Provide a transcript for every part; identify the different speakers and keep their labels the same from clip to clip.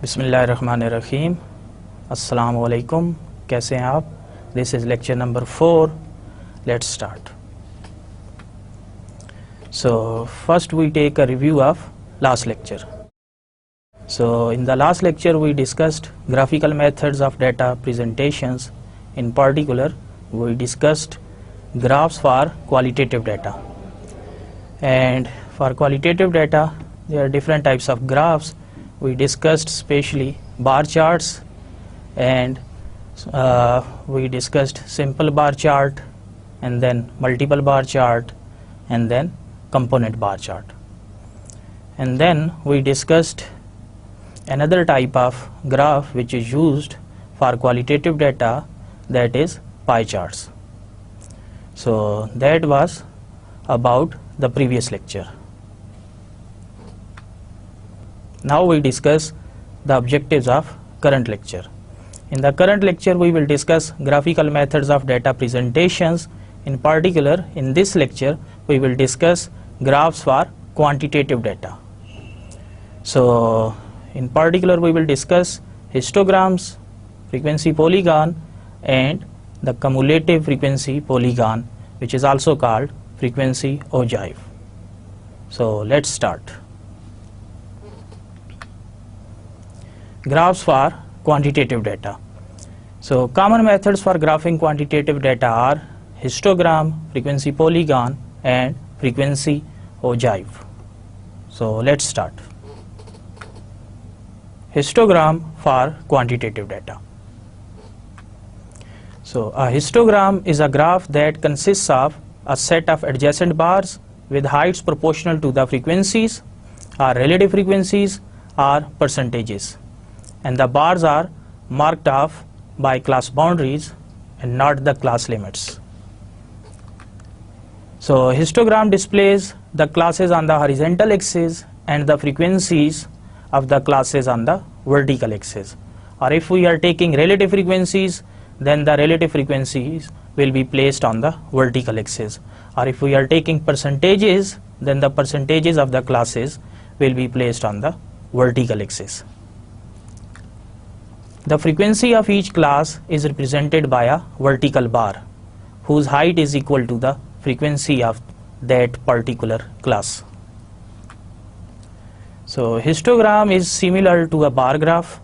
Speaker 1: बिस्मिल्लाहिर्रहमानिर्रहीम अस्सलाम वालेकुम। कैसे हैं आप? This is lecture number 4. Let's start. So first we take a review of last lecture. So in the last lecture we discussed graphical methods of data presentations. In particular we discussed graphs for qualitative data, and for qualitative data there are different types of graphs. We discussed especially bar charts, and we discussed simple bar chart, and then multiple bar chart, and then component bar chart. And then we discussed another type of graph which is used for qualitative data, that is pie charts. So that was about the previous lecture. Now we discuss the objectives of current lecture. In the current lecture we will discuss graphical methods of data presentations. In particular, in this lecture we will discuss graphs for quantitative data. So in particular we will discuss histograms, frequency polygon, and the cumulative frequency polygon, which is also called frequency ogive. So let's start. Graphs for quantitative data. So common methods for graphing quantitative data are histogram, frequency polygon, and frequency ogive. So let's start. Histogram for quantitative data. So a histogram is a graph that consists of a set of adjacent bars with heights proportional to the frequencies or relative frequencies or percentages, and the bars are marked off by class boundaries and not the class limits. So histogram displays the classes on the horizontal axis and the frequencies of the classes on the vertical axis. Or if we are taking relative frequencies, then the relative frequencies will be placed on the vertical axis. Or if we are taking percentages, then the percentages of the classes will be placed on the vertical axis. The frequency of each class is represented by a vertical bar whose height is equal to the frequency of that particular class. So histogram is similar to a bar graph.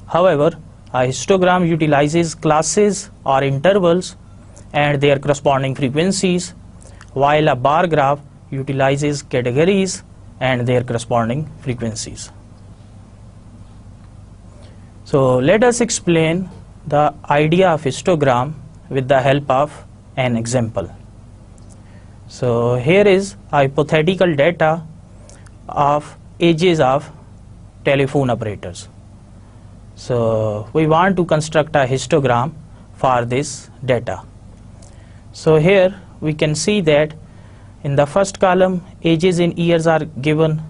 Speaker 1: However, a histogram utilizes classes or intervals and their corresponding frequencies, while a bar graph utilizes categories and their corresponding frequencies. So let us explain the idea of histogram with the help of an example. So here is hypothetical data of ages of telephone operators. So we want to construct a histogram for this data. So here we can see that in the first column ages in years are given,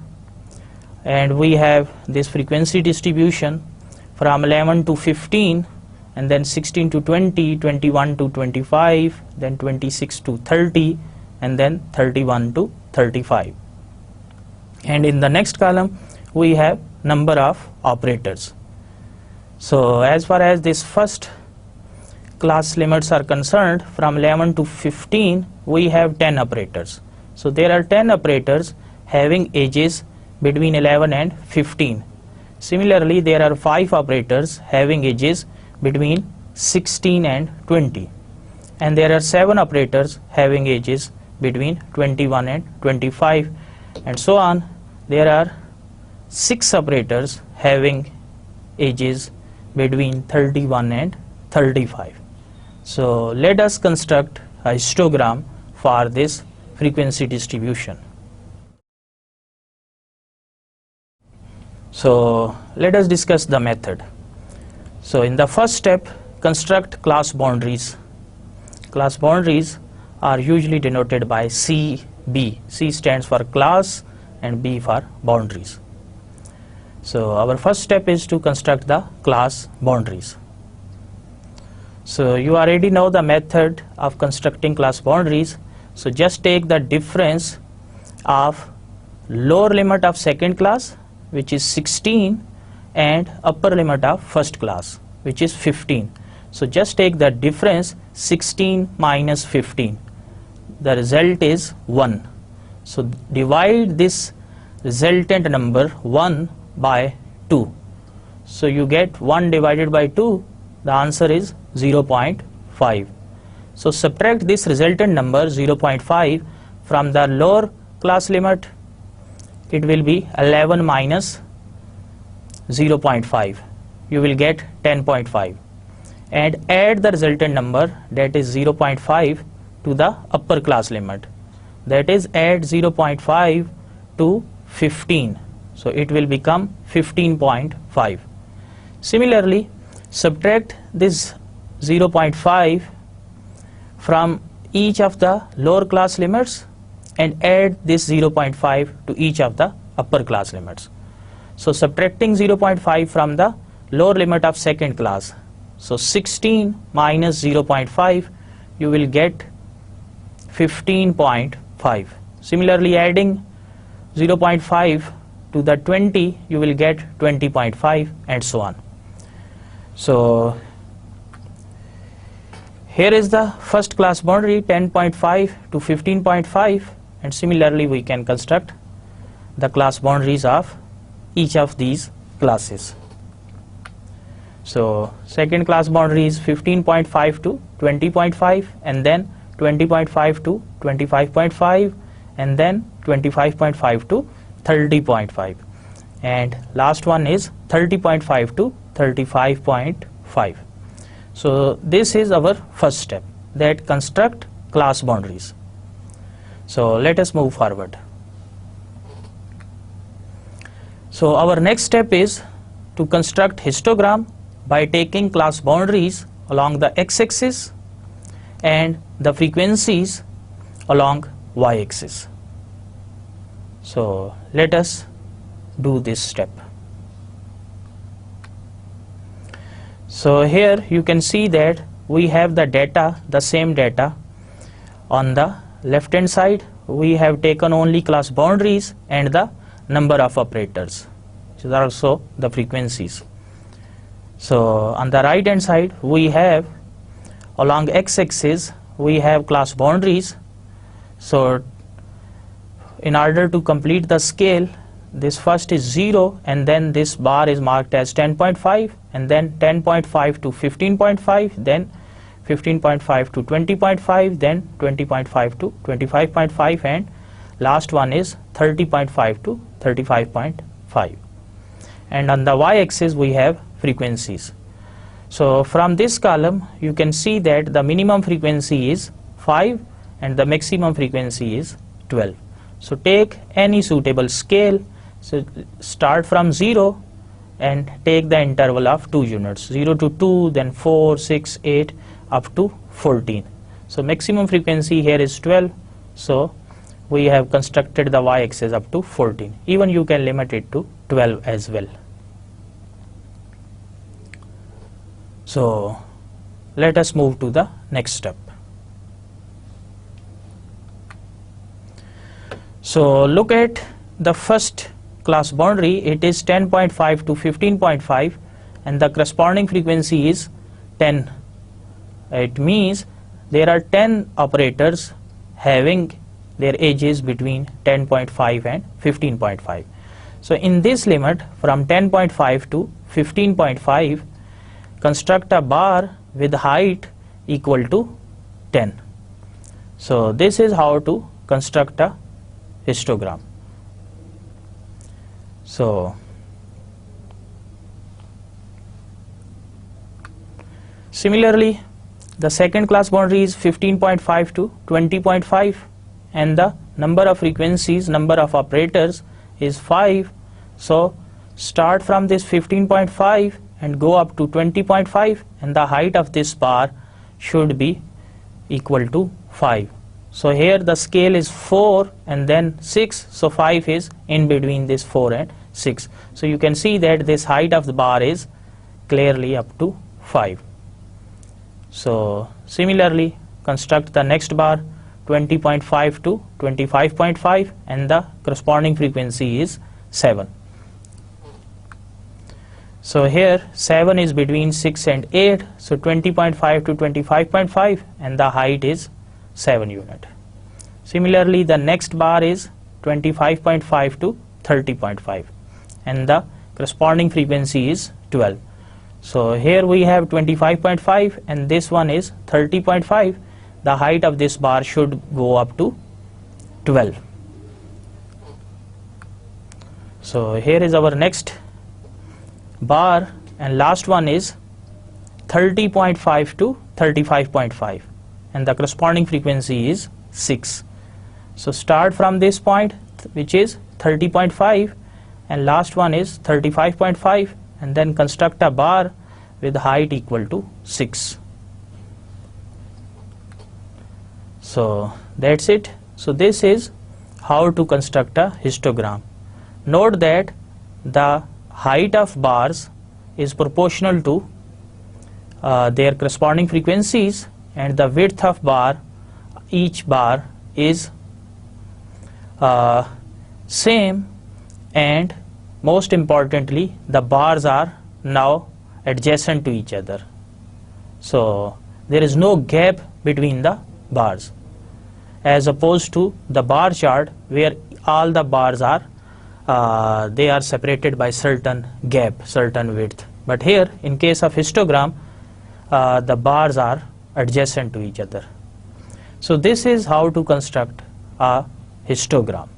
Speaker 1: and we have this frequency distribution from 11 to 15, and then 16 to 20, 21 to 25, then 26 to 30, and then 31 to 35. And in the next column we have number of operators. So as far as this first class limits are concerned, from 11 to 15 we have 10 operators. So there are 10 operators having ages between 11 and 15. Similarly, there are 5 operators having ages between 16 and 20, and there are 7 operators having ages between 21 and 25, and so on. There are 6 operators having ages between 31 and 35. So let us construct a histogram for this frequency distribution. So let us discuss the method. So in the first step, construct class boundaries. Class boundaries are usually denoted by CB. C stands for class and B for boundaries. So our first step is to construct the class boundaries. So you already know the method of constructing class boundaries. So just take the difference of lower limit of second class, which is 16, and upper limit of first class, which is 15. So just take the difference, 16 minus 15. The result is 1. So divide this resultant number 1 by 2. So you get 1 divided by 2, the answer is 0.5. So subtract this resultant number 0.5 from the lower class limit. It will be 11 minus 0.5. You will get 10.5. And add the resultant number, that is 0.5, to the upper class limit. That is, add 0.5 to 15. So it will become 15.5. Similarly, subtract this 0.5 from each of the lower class limits and add this 0.5 to each of the upper class limits. So subtracting 0.5 from the lower limit of second class, so 16 minus 0.5, you will get 15.5. Similarly, adding 0.5 to the 20, you will get 20.5, and so on. So here is the first class boundary, 10.5 to 15.5, and similarly we can construct the class boundaries of each of these classes. So second class boundary is 15.5 to 20.5, and then 20.5 to 25.5, and then 25.5 to 30.5, and last one is 30.5 to 35.5. So this is our first step, that construct class boundaries. So let us move forward. So our next step is to construct histogram by taking class boundaries along the x-axis and the frequencies along y-axis. So let us do this step. So here you can see that we have the data, the same data. On the left hand side we have taken only class boundaries and the number of operators, which is also the frequencies. So on the right hand side we have, along x-axis we have class boundaries. So in order to complete the scale, this first is 0, and then this bar is marked as 10.5, and then 10.5 to 15.5, then 15.5 to 20.5, then 20.5 to 25.5, and last one is 30.5 to 35.5. And on the y-axis we have frequencies. So from this column you can see that the minimum frequency is 5 and the maximum frequency is 12. So take any suitable scale. So start from 0 and take the interval of 2 units, 0 to 2, then 4, 6, 8, up to 14. So maximum frequency here is 12. So we have constructed the y-axis up to 14. Even you can limit it to 12 as well. So let us move to the next step. So look at the first class boundary. It is 10.5 to 15.5, and the corresponding frequency is 10. It means there are 10 operators having their ages between 10.5 and 15.5. So in this limit from 10.5 to 15.5, construct a bar with height equal to 10. So this is how to construct a histogram. So similarly, the second class boundary is 15.5 to 20.5, and the number of frequencies, number of operators is 5. So start from this 15.5 and go up to 20.5, and the height of this bar should be equal to 5. So here the scale is 4 and then 6, so 5 is in between this 4 and 6. So you can see that this height of the bar is clearly up to 5. So similarly construct the next bar, 20.5 to 25.5, and the corresponding frequency is 7. So here 7 is between 6 and 8, so 20.5 to 25.5, and the height is 7 unit. Similarly, the next bar is 25.5 to 30.5, and the corresponding frequency is 12. So here we have 25.5 and this one is 30.5. The height of this bar should go up to 12. So here is our next bar, and last one is 30.5 to 35.5, and the corresponding frequency is 6. So start from this point, which is 30.5, and last one is 35.5, and then construct a bar with height equal to 6. So that's it. So this is how to construct a histogram. Note that the height of bars is proportional to their corresponding frequencies, and the width of bar, each bar is same, and most importantly the bars are now adjacent to each other. So there is no gap between the bars, as opposed to the bar chart where all the bars are they are separated by certain gap, certain width. But here in case of histogram, the bars are adjacent to each other. So this is how to construct a histogram.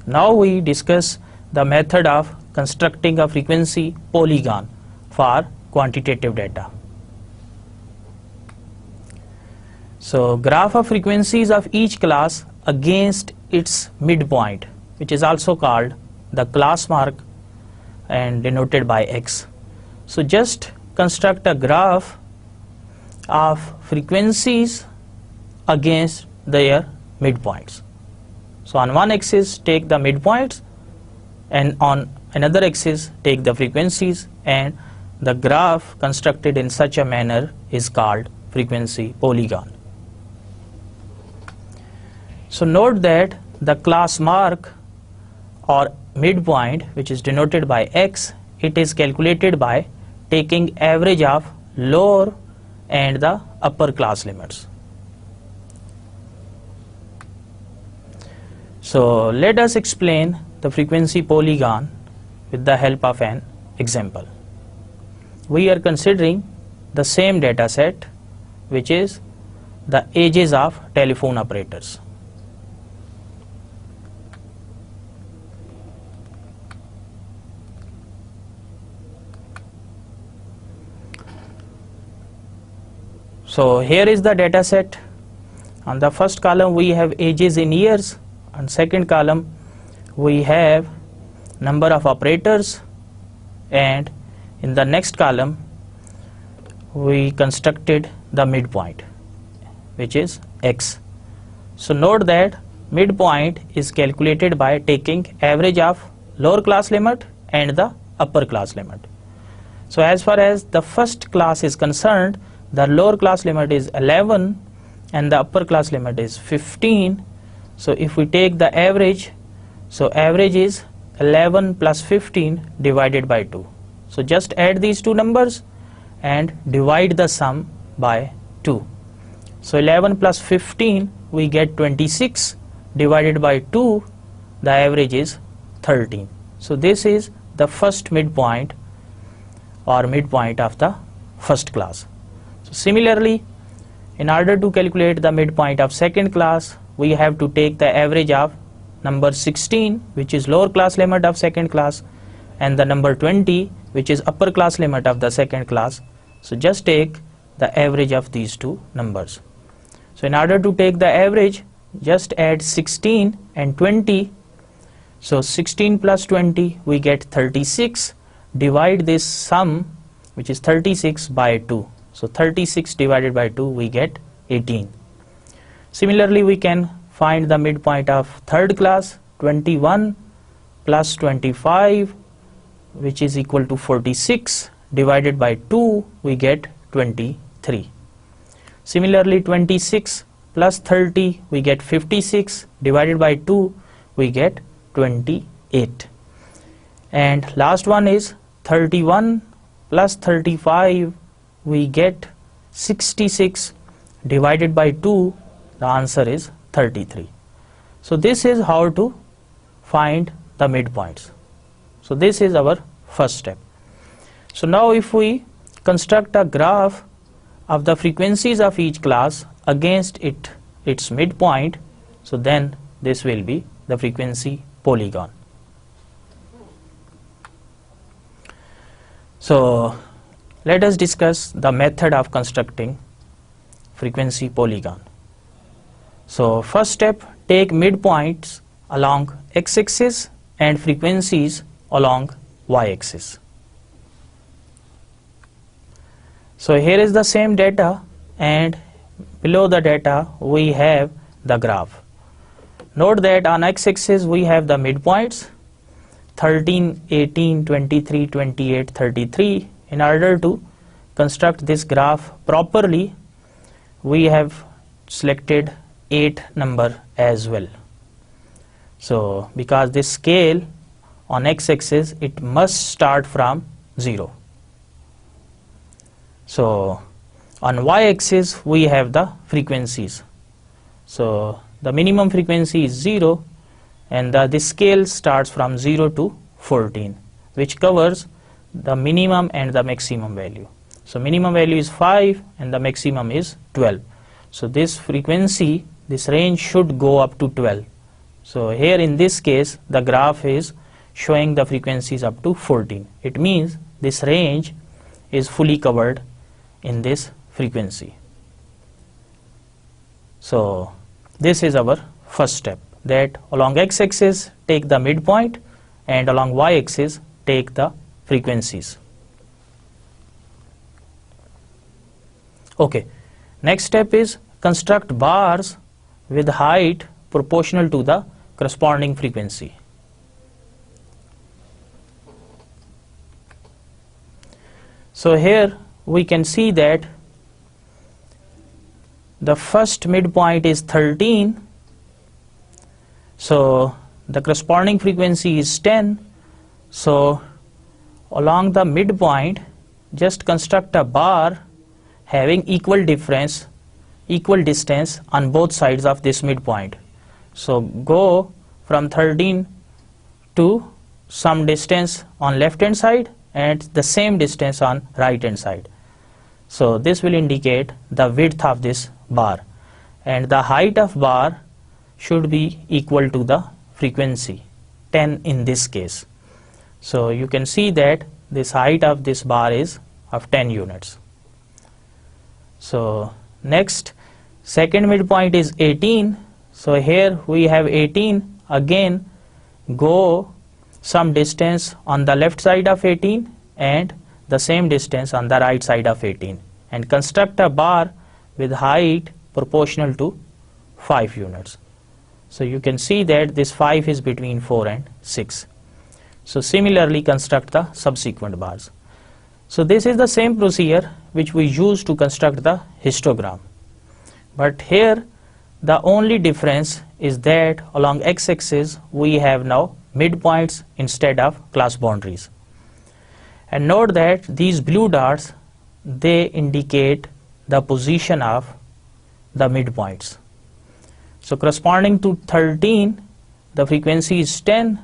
Speaker 1: Now we discuss the method of constructing a frequency polygon for quantitative data. So graph of frequencies of each class against its midpoint, which is also called the class mark and denoted by X. So just construct a graph of frequencies against their midpoints. So on one axis take the midpoints, and on another axis take the frequencies, and the graph constructed in such a manner is called frequency polygon. So note that the class mark or midpoint, which is denoted by X, it is calculated by taking average of lower and the upper class limits. So let us explain the frequency polygon with the help of an example. We are considering the same data set, which is the ages of telephone operators. So here is the data set. On the first column we have ages in years, on second column we have number of operators, and in the next column we constructed the midpoint, which is X. So note that midpoint is calculated by taking average of lower class limit and the upper class limit. So as far as the first class is concerned, the lower class limit is 11 and the upper class limit is 15. So if we take the average, so average is 11 plus 15 divided by 2. So just add these two numbers and divide the sum by 2. So 11 plus 15 we get 26, divided by 2 the average is 13. So this is the first midpoint or midpoint of the first class. So similarly, in order to calculate the midpoint of second class, we have to take the average of number 16, which is lower class limit of second class, and the number 20, which is upper class limit of the second class. So just take the average of these two numbers. So in order to take the average, just add 16 and 20. So 16 plus 20 we get 36. Divide this sum, which is 36, by 2. So 36 divided by 2 we get 18. Similarly, we can find the midpoint of third class. 21 plus 25, which is equal to 46, divided by 2 we get 23. Similarly, 26 plus 30 we get 56, divided by 2 we get 28. And last one is 31 plus 35, we get 66 divided by 2, the answer is 33. So this is how to find the midpoints. So this is our first step. So now if we construct a graph of the frequencies of each class against its midpoint, so then this will be the frequency polygon. So let us discuss the method of constructing frequency polygon. So first step, take midpoints along x-axis and frequencies along y-axis. So here is the same data, and below the data we have the graph. Note that on x-axis we have the midpoints 13, 18, 23, 28, 33. In order to construct this graph properly, we have selected 8 number as well. So because this scale on x-axis, it must start from 0. So on y-axis we have the frequencies. So the minimum frequency is 0, and this scale starts from 0 to 14, which covers the minimum and the maximum value. So minimum value is 5 and the maximum is 12. So this frequency, this range should go up to 12. So here in this case the graph is showing the frequencies up to 14. It means this range is fully covered in this frequency. So this is our first step, that along x-axis take the midpoint and along y-axis take the frequencies. Okay, next step is construct bars with height proportional to the corresponding frequency. So here we can see that the first midpoint is 13, so the corresponding frequency is 10. So along the midpoint just construct a bar having equal distance on both sides of this midpoint. So go from 13 to some distance on left hand side and the same distance on right hand side. So this will indicate the width of this bar, and the height of bar should be equal to the frequency, 10 in this case. So you can see that this height of this bar is of 10 units. So next, second midpoint is 18. So here we have 18. Again go some distance on the left side of 18 and the same distance on the right side of 18, and construct a bar with height proportional to 5 units. So you can see that this 5 is between 4 and 6. So similarly construct the subsequent bars. So this is the same procedure which we use to construct the histogram, but here the only difference is that along x-axis we have now midpoints instead of class boundaries. And note that these blue dots, they indicate the position of the midpoints. So corresponding to 13, the frequency is 10,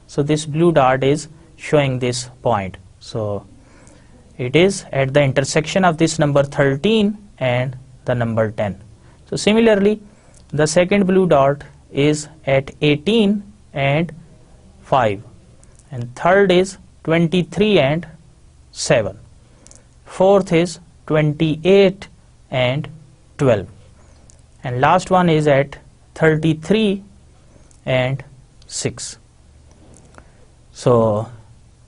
Speaker 1: so this blue dot is showing this point. So it is at the intersection of this number 13 and the number 10. So similarly, the second blue dot is at 18 and 5, and third is 23 and 7. Fourth is 28 and 12, and last one is at 33 and 6. So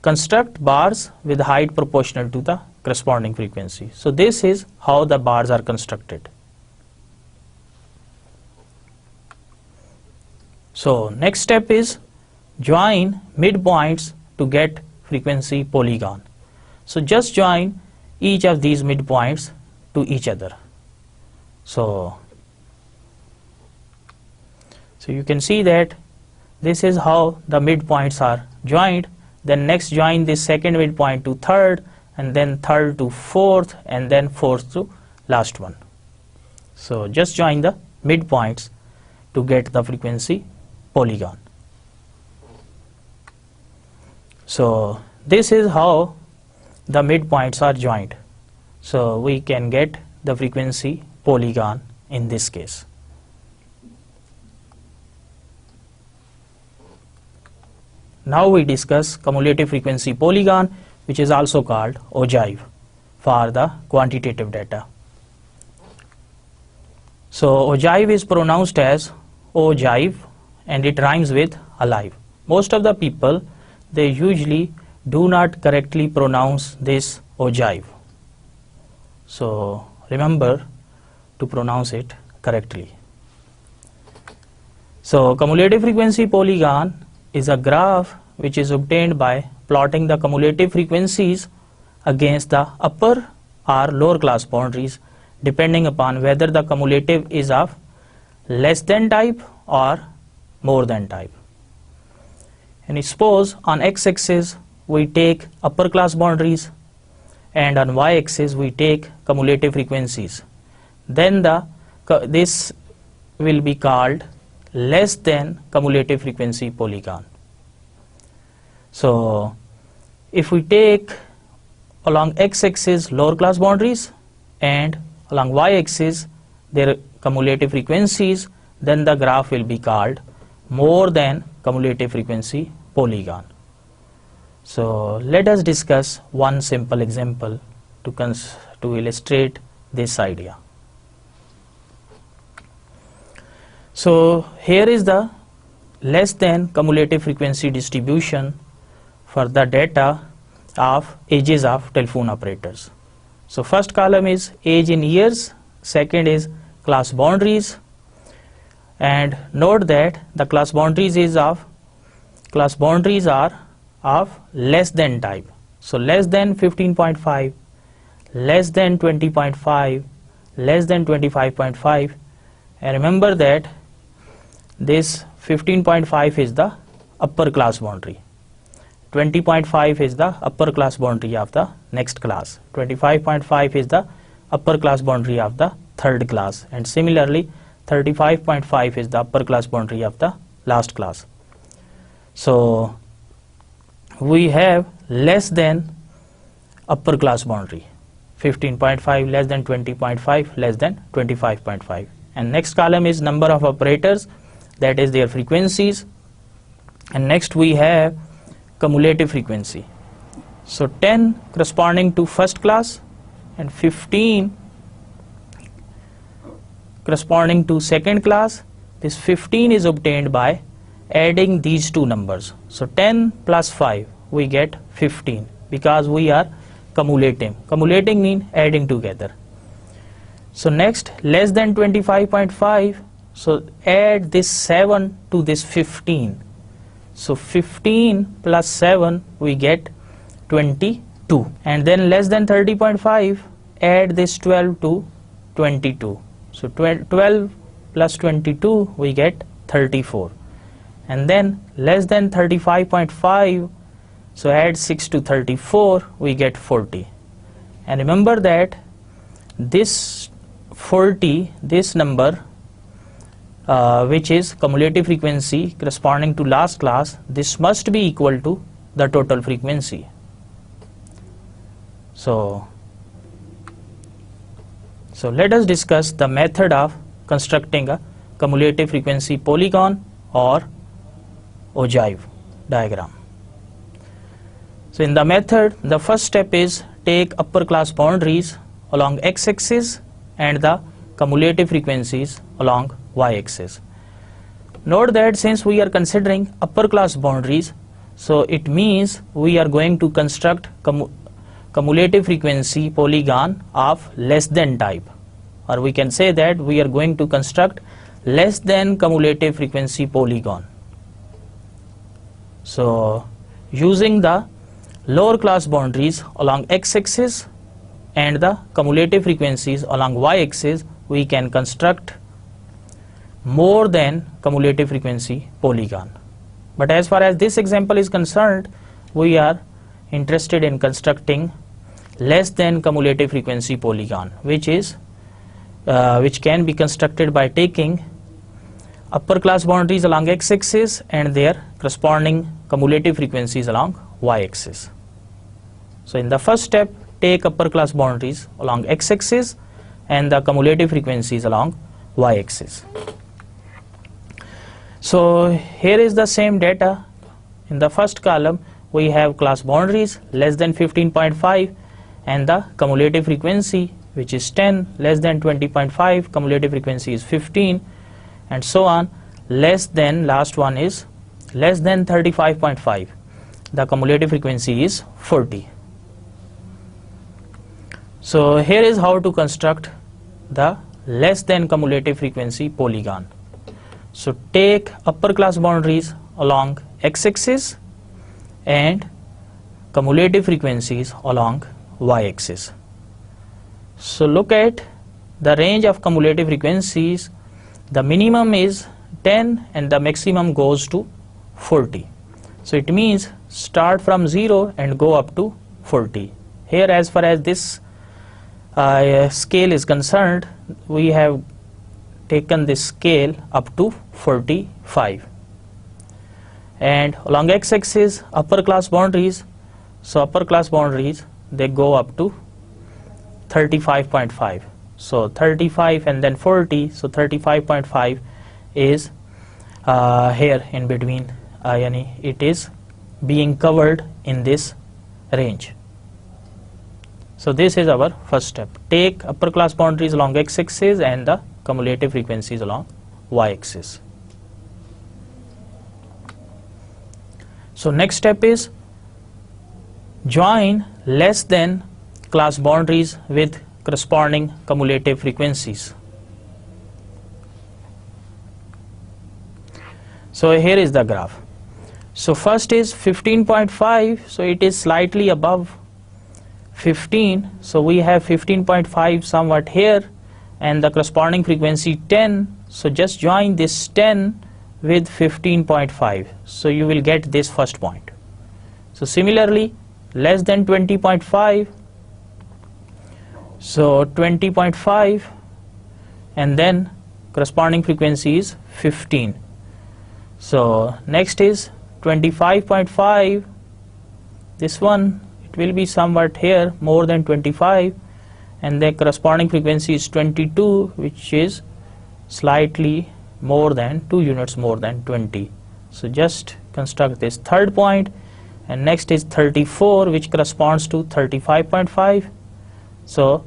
Speaker 1: construct bars with height proportional to the corresponding frequency. So this is how the bars are constructed. So next step is join midpoints to get frequency polygon. So just join each of these midpoints to each other. So you can see that this is how the midpoints are joined. then next join this second midpoint to third, and then third to fourth, and then fourth to last one. So just join the midpoints to get the frequency polygon. So this is how the midpoints are joined. So we can get the frequency polygon in this case. Now we discuss cumulative frequency polygon, which is also called ogive for the quantitative data. So ogive is pronounced as ogive and it rhymes with alive. Most of the people, they usually do not correctly pronounce this ogive. So remember to pronounce it correctly. So cumulative frequency polygon is a graph which is obtained by plotting the cumulative frequencies against the upper or lower class boundaries, depending upon whether the cumulative is of less than type or more than type. And suppose on x-axis we take upper class boundaries and on y-axis we take cumulative frequencies. Then this will be called less than cumulative frequency polygon. So if we take along x-axis lower class boundaries and along y-axis their cumulative frequencies, then the graph will be called more than cumulative frequency polygon. So let us discuss one simple example to illustrate this idea. So here is the less than cumulative frequency distribution for the data of ages of telephone operators. So first column is age in years, second is class boundaries, and note that the class boundaries are of less than type. So less than 15.5, less than 20.5, less than 25.5, and remember that this 15.5 is the upper class boundary, 20.5 is the upper class boundary of the next class, 25.5 is the upper class boundary of the third class, and similarly 35.5 is the upper class boundary of the last class. So we have less than upper class boundary, 15.5, less than 20.5, less than 25.5, and next column is number of operators, that is their frequencies, and next we have cumulative frequency. So 10 corresponding to first class and 15 corresponding to second class. This 15 is obtained by adding these two numbers. So 10 plus 5 we get 15 because we are cumulating. Cumulating means adding together. So next less than 25.5, so add this 7 to this 15. So 15 plus 7 we get 22, and then less than 30.5 add this 12 to 22. So 12 plus 22 we get 34, and then less than 35.5, so add 6 to 34 we get 40, and remember that this 40, this number which is cumulative frequency corresponding to last class, this must be equal to the total frequency. So let us discuss the method of constructing a cumulative frequency polygon or ogive diagram. So in the method, the first step is take upper class boundaries along x-axis and the cumulative frequencies along y-axis. Note that since we are considering upper class boundaries, so it means we are going to construct cumulative frequency polygon of less than type, or we can say that we are going to construct less than cumulative frequency polygon. So using the lower class boundaries along x-axis and the cumulative frequencies along y-axis, we can construct more than cumulative frequency polygon. But as far as this example is concerned, we are interested in constructing less than cumulative frequency polygon, which can be constructed by taking upper class boundaries along x-axis and their corresponding cumulative frequencies along y-axis. So in the first step, take upper class boundaries along x-axis and the cumulative frequencies along y-axis. So here is the same data. In the first column we have class boundaries less than 15.5 and the cumulative frequency, which is 10, less than 20.5, cumulative frequency is 15, and so on. Less than, last one is less than 35.5, the cumulative frequency is 40. So here is how to construct the less than cumulative frequency polygon. So take upper class boundaries along x-axis and cumulative frequencies along y-axis. So look at the range of cumulative frequencies. The minimum is 10 and the maximum goes to 40. So it means start from 0 and go up to 40. Here, as far as this scale is concerned, we have taken this scale up to 45. And along x-axis, upper class boundaries, so upper class boundaries, they go up to 35.5. So 35 and then 40, so 35.5 is here in between, it is being covered in this range. So this is our first step. Take upper class boundaries along x-axis and the cumulative frequencies along y-axis. So next step is join less than class boundaries with corresponding cumulative frequencies. So here is the graph. So first is 15.5, so it is slightly above 15, so we have 15.5 somewhat here, and the corresponding frequency 10, so just join this 10 with 15.5, so you will get this first point. So similarly, less than 20.5, so 20.5, and then corresponding frequency is 15. So next is 25.5, this one, it will be somewhat here more than 25, and the corresponding frequency is 22, which is slightly more than 2 units more than 20. So just construct this third point, and next is 34, which corresponds to 35.5, so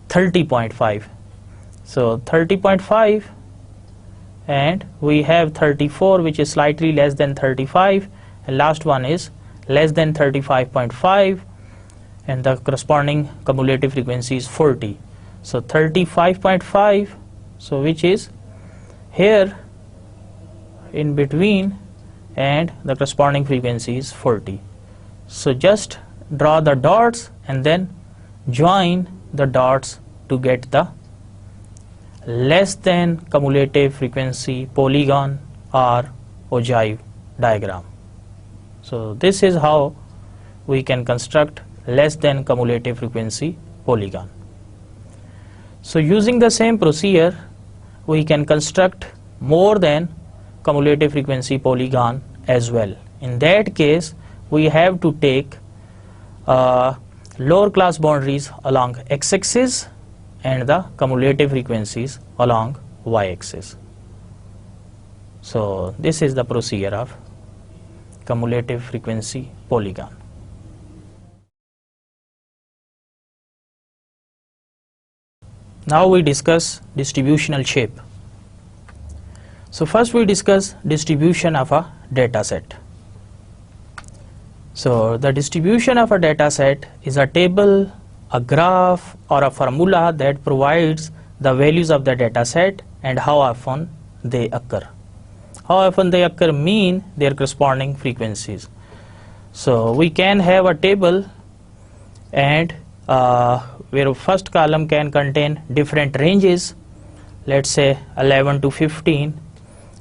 Speaker 1: 30.5, so 30.5, and we have 34, which is slightly less than 35, and last one is less than 35.5, and the corresponding cumulative frequency is 40, so 35.5, so which is here in between, and the corresponding frequency is 40. So just draw the dots and then join the dots to get the less than cumulative frequency polygon or ogive diagram. So this is how we can construct less than cumulative frequency polygon. So using the same procedure, we can construct more than cumulative frequency polygon as well. In that case, we have to take lower class boundaries along x-axis and the cumulative frequencies along y-axis. So this is the procedure of cumulative frequency polygon. Now we discuss distributional shape. So first we discuss distribution of a data set. So the distribution of a data set is a table, a graph, or a formula that provides the values of the data set and how often they occur. How often they occur mean their corresponding frequencies. So we can have a table and where first column can contain different ranges, let's say 11 to 15,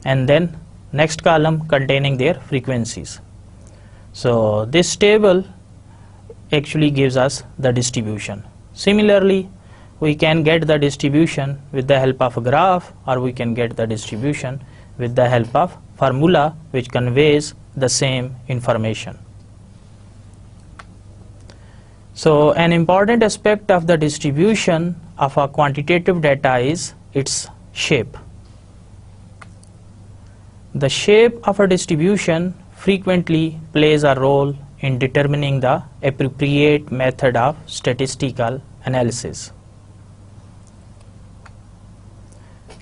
Speaker 1: and then next column containing their frequencies. So this table actually gives us the distribution. Similarly, we can get the distribution with the help of a graph, or we can get the distribution with the help of formula which conveys the same information. So an important aspect of the distribution of a quantitative data is its shape. The shape of a distribution frequently plays a role in determining the appropriate method of statistical analysis.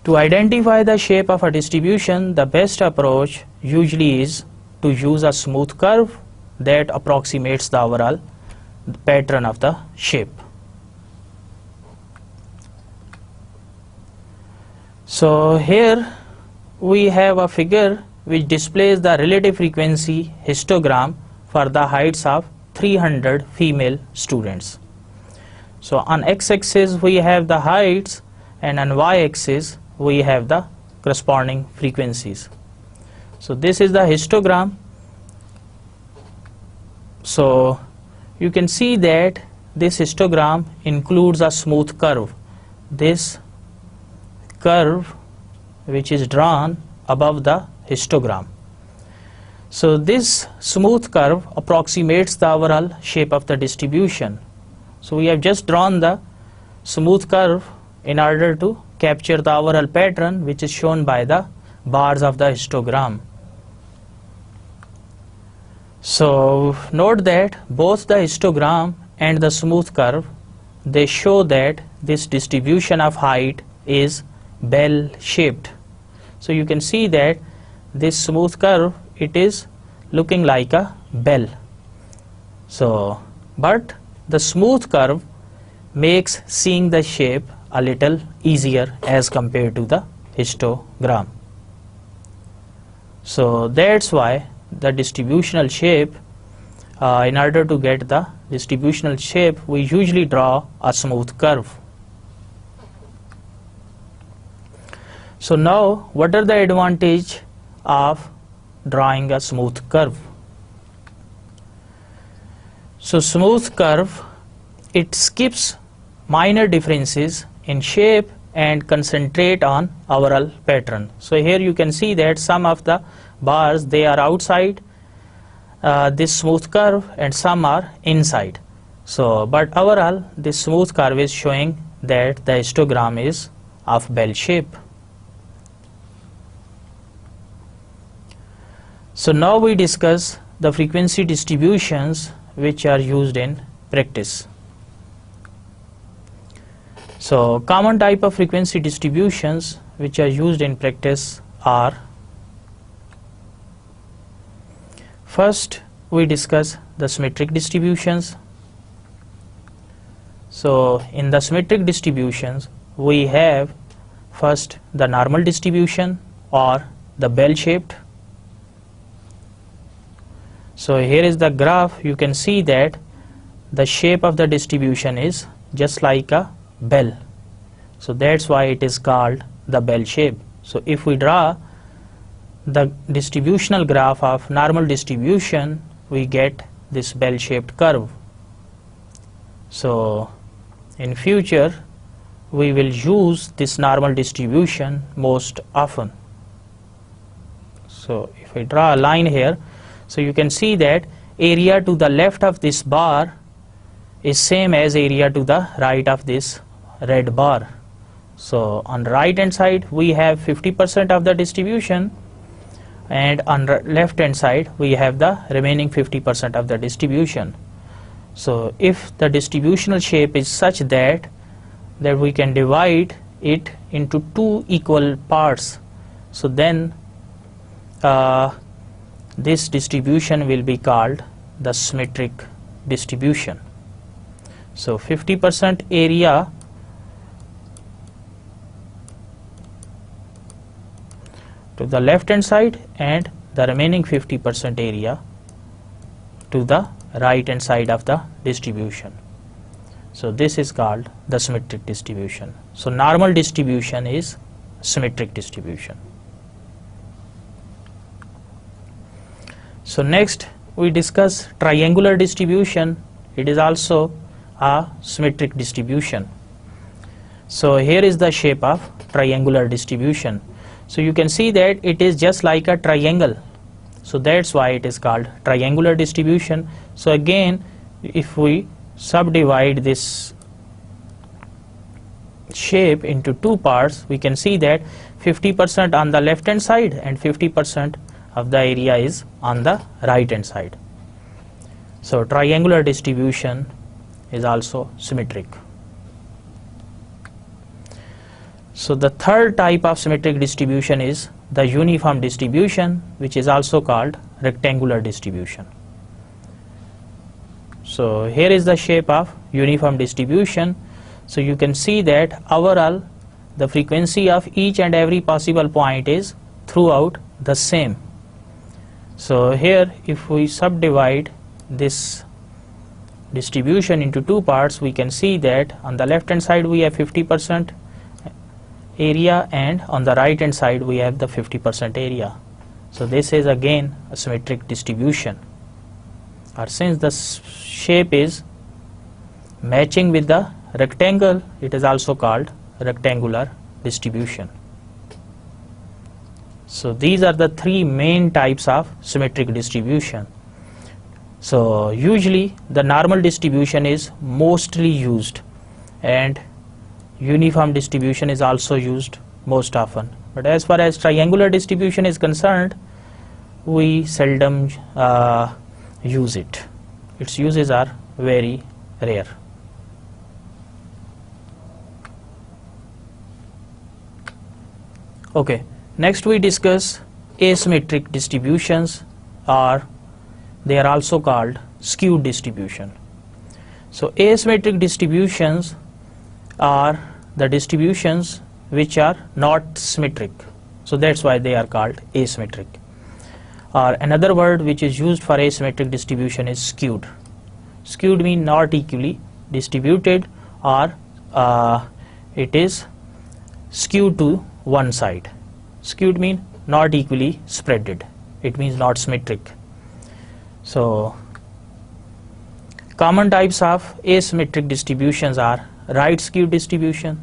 Speaker 1: To identify the shape of a distribution, the best approach usually is to use a smooth curve that approximates the overall pattern of the shape. So here we have a figure which displays the relative frequency histogram for the heights of 300 female students. So on x-axis we have the heights, and on y-axis we have the corresponding frequencies. So this is the histogram. So you can see that this histogram includes a smooth curve. This curve which is drawn above the histogram. So this smooth curve approximates the overall shape of the distribution. So we have just drawn the smooth curve in order to capture the overall pattern which is shown by the bars of the histogram. So note that both the histogram and the smooth curve, they show that this distribution of height is bell shaped. So you can see that this smooth curve, it is looking like a bell. So but the smooth curve makes seeing the shape a little easier as compared to the histogram. So that's why the distributional shape, in order to get the distributional shape, we usually draw a smooth curve. So now what are the advantages of drawing a smooth curve? So smooth curve, it skips minor differences in shape and concentrate on overall pattern. So here you can see that some of the bars, they are outside this smooth curve and some are inside. So but overall this smooth curve is showing that the histogram is of bell shape. So now we discuss the frequency distributions which are used in practice. So common type of frequency distributions which are used in practice are: first we discuss the symmetric distributions. So in the symmetric distributions we have first the normal distribution or the bell shaped. So here is the graph. You can see that the shape of the distribution is just like a bell. So that's why it is called the bell shape. So if we draw the distributional graph of normal distribution, we get this bell shaped curve. So in future we will use this normal distribution most often. So if I draw a line here, so you can see that area to the left of this bar is same as area to the right of this red bar. So on the right hand side we have 50% of the distribution, and on the left hand side we have the remaining 50% of the distribution. So if the distributional shape is such that we can divide it into two equal parts, so then this distribution will be called the symmetric distribution. So 50% area to the left hand side and the remaining 50% area to the right hand side of the distribution. So this is called the symmetric distribution. So normal distribution is symmetric distribution. So next we discuss triangular distribution. It is also a symmetric distribution. So here is the shape of triangular distribution. So you can see that it is just like a triangle. So that's why it is called triangular distribution. So again, if we subdivide this shape into two parts, we can see that 50% on the left hand side and 50% of the area is on the right hand side. So triangular distribution is also symmetric. So the third type of symmetric distribution is the uniform distribution, which is also called rectangular distribution. So here is the shape of uniform distribution. So you can see that overall the frequency of each and every possible point is throughout the same. So here, if we subdivide this distribution into two parts, we can see that on the left hand side we have 50% area and on the right hand side we have the 50% area. So this is again a symmetric distribution, or since the shape is matching with the rectangle, it is also called rectangular distribution. So these are the three main types of symmetric distribution. So usually the normal distribution is mostly used and uniform distribution is also used most often. But as far as triangular distribution is concerned, we seldom use it. Its uses are very rare. Okay, next we discuss asymmetric distributions, or they are also called skewed distribution. So asymmetric distributions are the distributions which are not symmetric. So that's why they are called asymmetric. Or another word which is used for asymmetric distribution is skewed. Skewed means not equally distributed, or it is skewed to one side. Skewed means not equally spreaded. It means not symmetric. So common types of asymmetric distributions are right skewed distribution.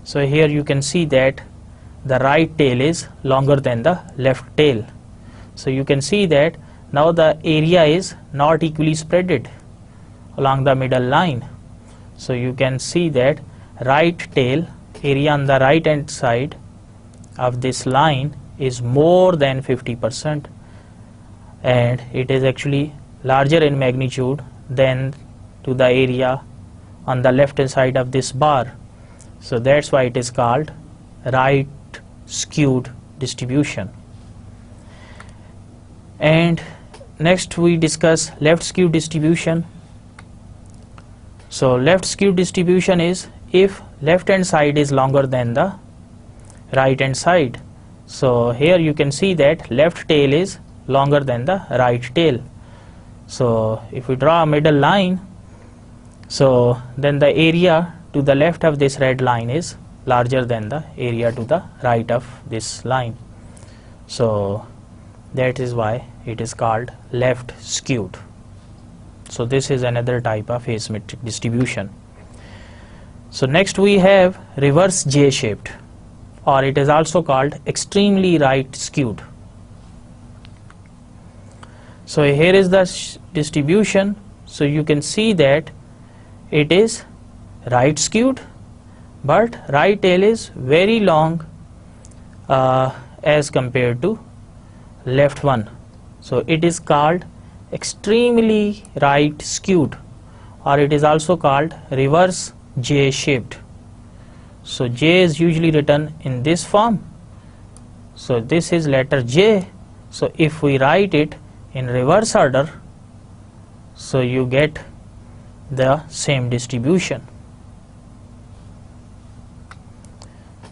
Speaker 1: So here you can see that the right tail is longer than the left tail. So you can see that now the area is not equally spreaded along the middle line. So you can see that right tail area on the right hand side of this line is more than 50%, and it is actually larger in magnitude than to the area on the left hand side of this bar. So that's why it is called right skewed distribution. And next we discuss left skewed distribution. So left skewed distribution is if left hand side is longer than the right hand side. So here you can see that left tail is longer than the right tail. So if we draw a middle line, so then the area to the left of this red line is larger than the area to the right of this line. So that is why it is called left skewed. So this is another type of asymmetric distribution. So next we have reverse J-shaped, or it is also called extremely right skewed. So here is the distribution. So you can see that it is right skewed, but right tail is very long as compared to left one. So it is called extremely right skewed, or it is also called reverse J-shaped. So J is usually written in this form. So this is letter J. So if we write it in reverse order, so you get the same distribution.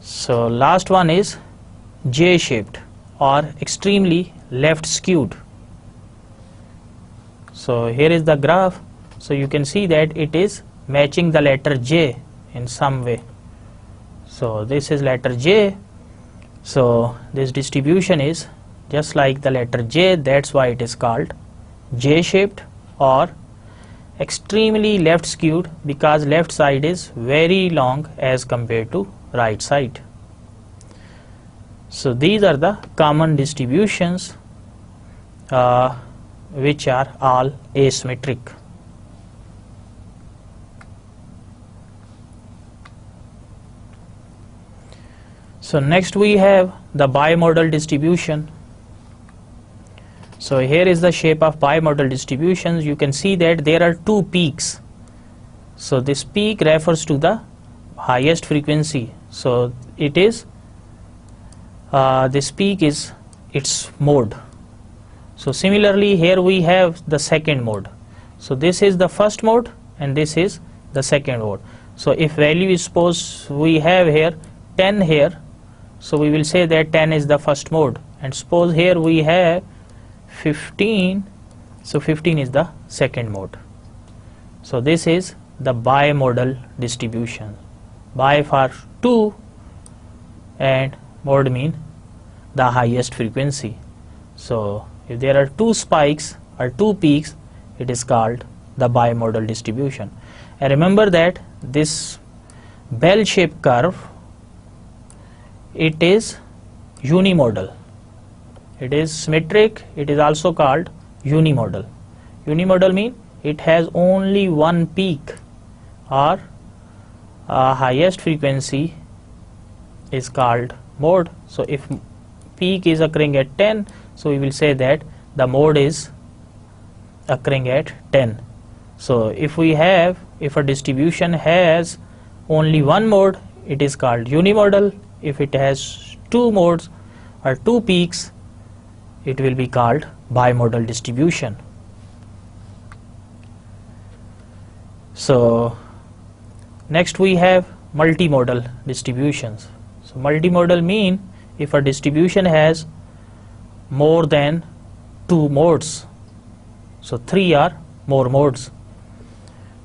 Speaker 1: So last one is J-shaped, or extremely left skewed. So here is the graph. So you can see that it is matching the letter J in some way. So this is letter J. So this distribution is just like the letter J, that's why it is called J-shaped, or extremely left skewed because left side is very long as compared to right side. So these are the common distributions which are all asymmetric. So next we have the bimodal distribution. So here is the shape of bimodal distributions. You can see that there are two peaks. So this peak refers to the highest frequency. So it is this peak is its mode. So similarly here we have the second mode. So this is the first mode and this is the second mode. So if value is, suppose we have here 10 here, so we will say that 10 is the first mode, and suppose here we have 15, so 15 is the second mode. So this is the bimodal distribution. Bi for 2 and mode mean the highest frequency. So if there are two spikes or two peaks, it is called the bimodal distribution. And remember that this bell-shaped curve, it is unimodal. It is symmetric, it is also called unimodal. Unimodal means it has only one peak, or highest frequency is called mode. So if peak is occurring at 10, so we will say that the mode is occurring at 10. So if a distribution has only one mode, it is called unimodal. If it has two modes or two peaks, it will be called bimodal distribution. So next we have multimodal distributions. So multimodal mean if a distribution has more than two modes, so three or more modes.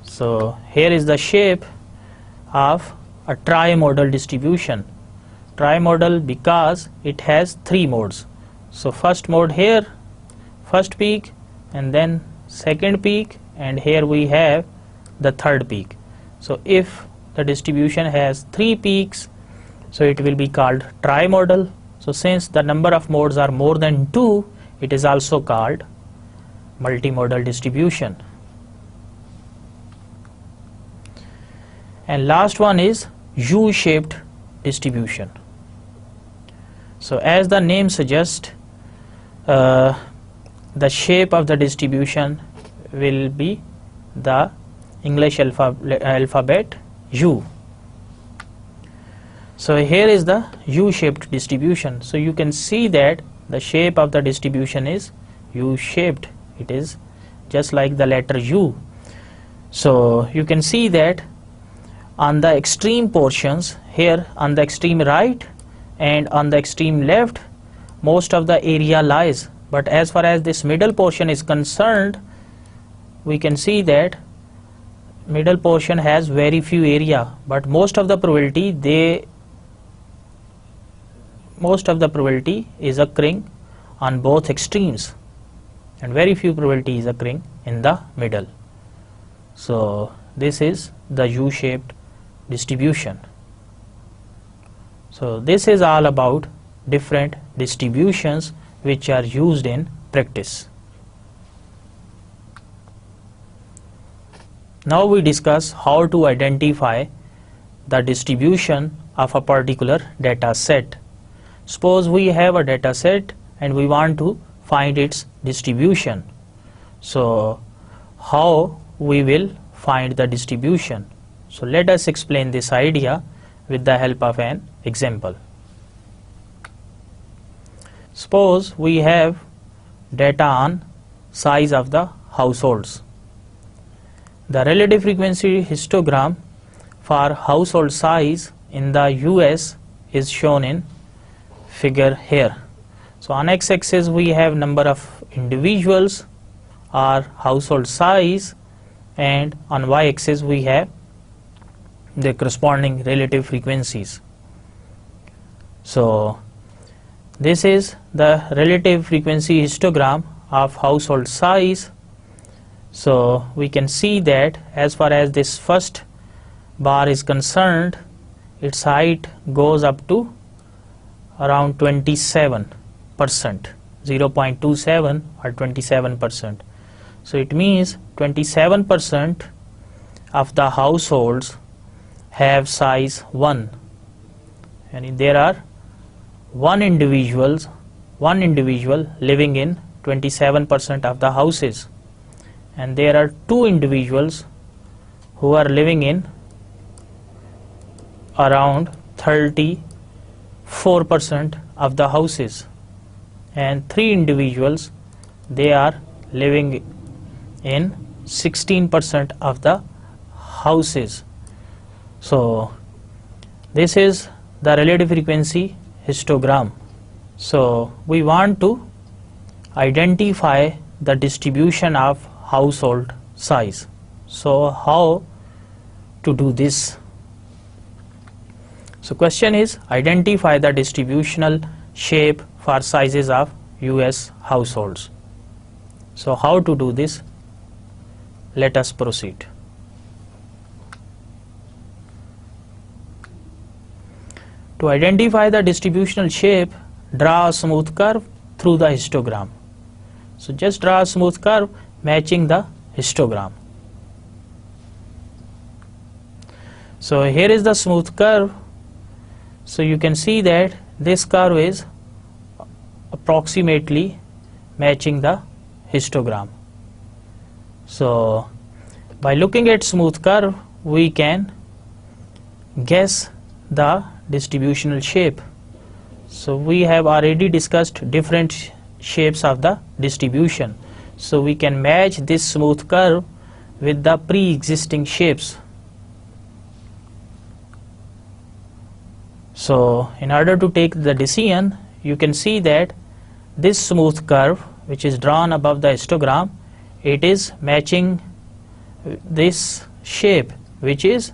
Speaker 1: So here is the shape of a trimodal distribution. Trimodal because it has three modes. So first mode here, first peak, and then second peak, and here we have the third peak. So if the distribution has three peaks, so it will be called trimodal. So since the number of modes are more than 2, it is also called multimodal distribution. And last one is U-shaped distribution. So as the name suggests, the shape of the distribution will be the English alphabet U. So here is the U-shaped distribution. So you can see that the shape of the distribution is U-shaped. It is just like the letter U. So you can see that on the extreme portions, here on the extreme right and on the extreme left, most of the area lies. But as far as this middle portion is concerned, we can see that middle portion has very few area, but most of the probability is occurring on both extremes, and very few probability is occurring in the middle. So this is the U-shaped distribution. So this is all about different distributions which are used in practice. Now we discuss how to identify the distribution of a particular data set. Suppose we have a data set and we want to find its distribution. So how we will find the distribution? So let us explain this idea with the help of an example. Suppose we have data on size of the households. The relative frequency histogram for household size in the US is shown in figure here. So on x-axis we have number of individuals or household size, and on y-axis we have the corresponding relative frequencies. So this is the relative frequency histogram of household size. So we can see that as far as this first bar is concerned, its height goes up to around 27%, 0.27 or 27%. So it means 27% of the households have size 1, and there are one individual living in 27% of the houses, and there are 2 individuals who are living in around 34% of the houses, and 3 individuals, they are living in 16% of the houses. So this is the relative frequency histogram. So we want to identify the distribution of household size. So how to do this? So question is, identify the distributional shape for sizes of US households. So how to do this? Let us proceed. To identify the distributional shape, draw a smooth curve through the histogram. So just draw a smooth curve matching the histogram. So here is the smooth curve. So you can see that this curve is approximately matching the histogram. So by looking at smooth curve, we can guess the distributional shape. So we have already discussed different shapes of the distribution. So we can match this smooth curve with the pre-existing shapes. So in order to take the decision, you can see that this smooth curve which is drawn above the histogram, it is matching this shape, which is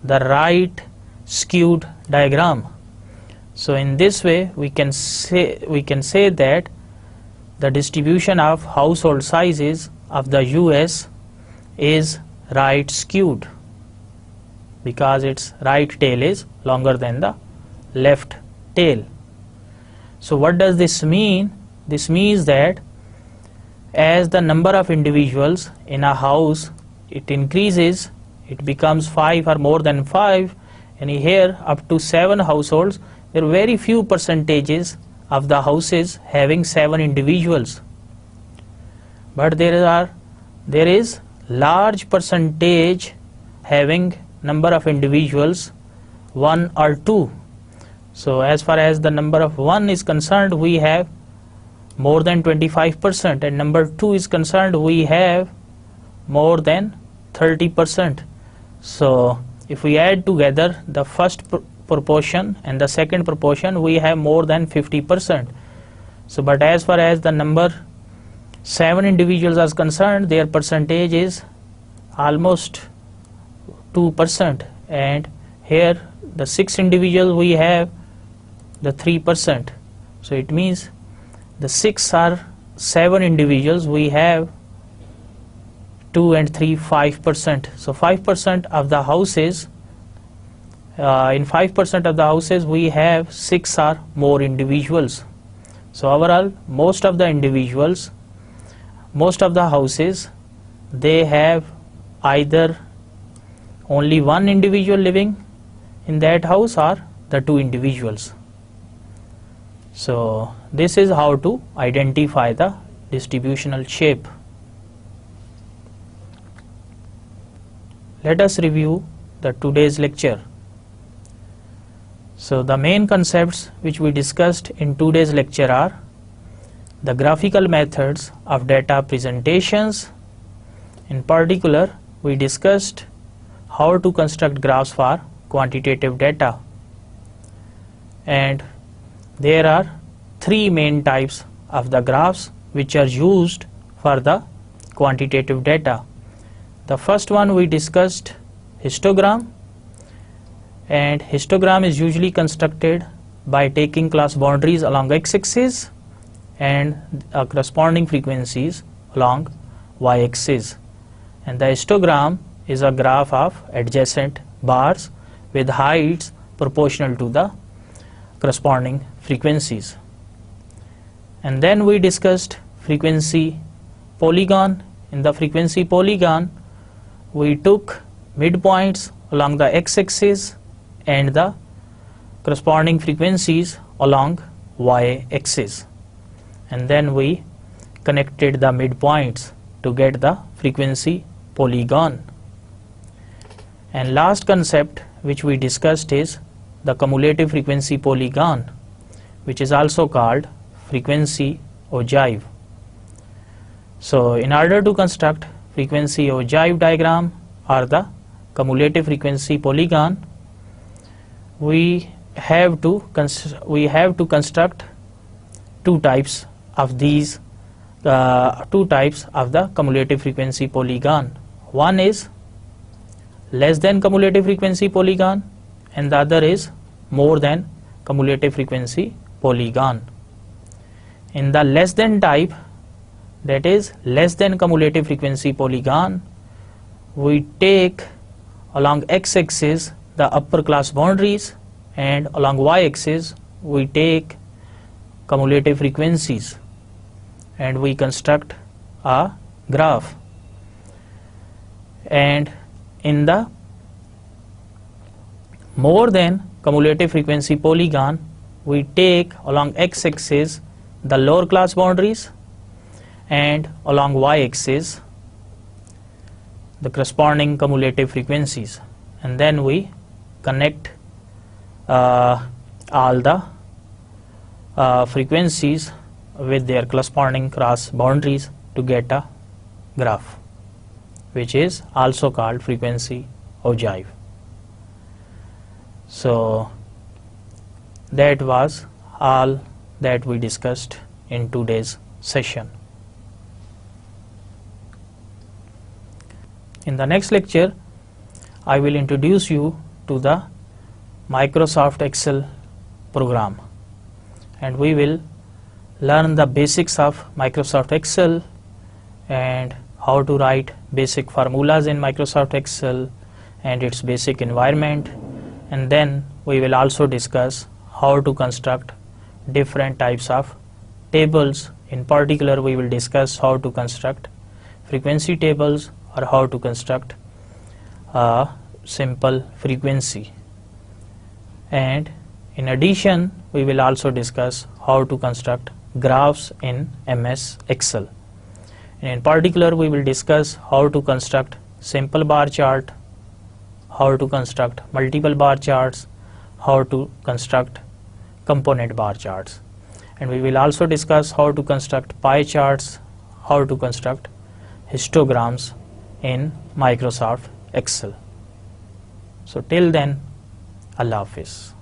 Speaker 1: the right skewed diagram. So in this way we can say that the distribution of household sizes of the US is right skewed, because its right tail is longer than the left tail. So what does this mean? This means that as the number of individuals in a house it increases, it becomes 5 or more than 5, and here up to 7 households, there are very few percentages of the houses having 7 individuals, but there is large percentage having number of individuals 1 or 2. So as far as the number of 1 is concerned, we have more than 25%, and number 2 is concerned, we have more than 30%. So if we add together the first proportion and the second proportion, we have more than 50%. So but as far as the number 7 individuals are concerned, their percentage is almost 2%, and here the 6 individuals we have the 3%. So it means the 6 or 7 individuals we have 2 and 3, 5%. So 5% of the houses, in 5% of the houses we have 6 or more individuals. So overall, most of the individuals, most of the houses, they have either only 1 individual living in that house or the 2 individuals. So this is how to identify the distributional shape. Let us review the today's lecture. So the main concepts which we discussed in today's lecture are the graphical methods of data presentations. In particular, we discussed how to construct graphs for quantitative data, and there are 3 main types of the graphs which are used for the quantitative data. The first one we discussed, histogram, and histogram is usually constructed by taking class boundaries along x-axis and corresponding frequencies along y-axis. And the histogram is a graph of adjacent bars with heights proportional to the corresponding frequencies. And then we discussed frequency polygon. In the frequency polygon, we took midpoints along the x-axis and the corresponding frequencies along y-axis, and then we connected the midpoints to get the frequency polygon. And last concept which we discussed is the cumulative frequency polygon, which is also called frequency ogive. So in order to construct frequency ogive diagram or the cumulative frequency polygon, we have to construct two types of these two types of the cumulative frequency polygon. One is less than cumulative frequency polygon and the other is more than cumulative frequency polygon. In the less than type, that is less than cumulative frequency polygon, we take along x-axis the upper class boundaries and along y-axis we take cumulative frequencies and we construct a graph. And in the more than cumulative frequency polygon, we take along x-axis the lower class boundaries and along y-axis the corresponding cumulative frequencies, and then we connect all the frequencies with their corresponding cross boundaries to get a graph, which is also called frequency ogive. So that was all that we discussed in today's session. In the next lecture, I will introduce you to the Microsoft Excel program, and we will learn the basics of Microsoft Excel and how to write basic formulas in Microsoft Excel and its basic environment, and then we will also discuss how to construct different types of tables. In particular, we will discuss how to construct frequency tables or how to construct a simple frequency. And in addition, we will also discuss how to construct graphs in MS Excel. And in particular, we will discuss how to construct simple bar chart, how to construct multiple bar charts, how to construct component bar charts. And we will also discuss how to construct pie charts, how to construct histograms in Microsoft Excel. So till then, Allah Hafiz.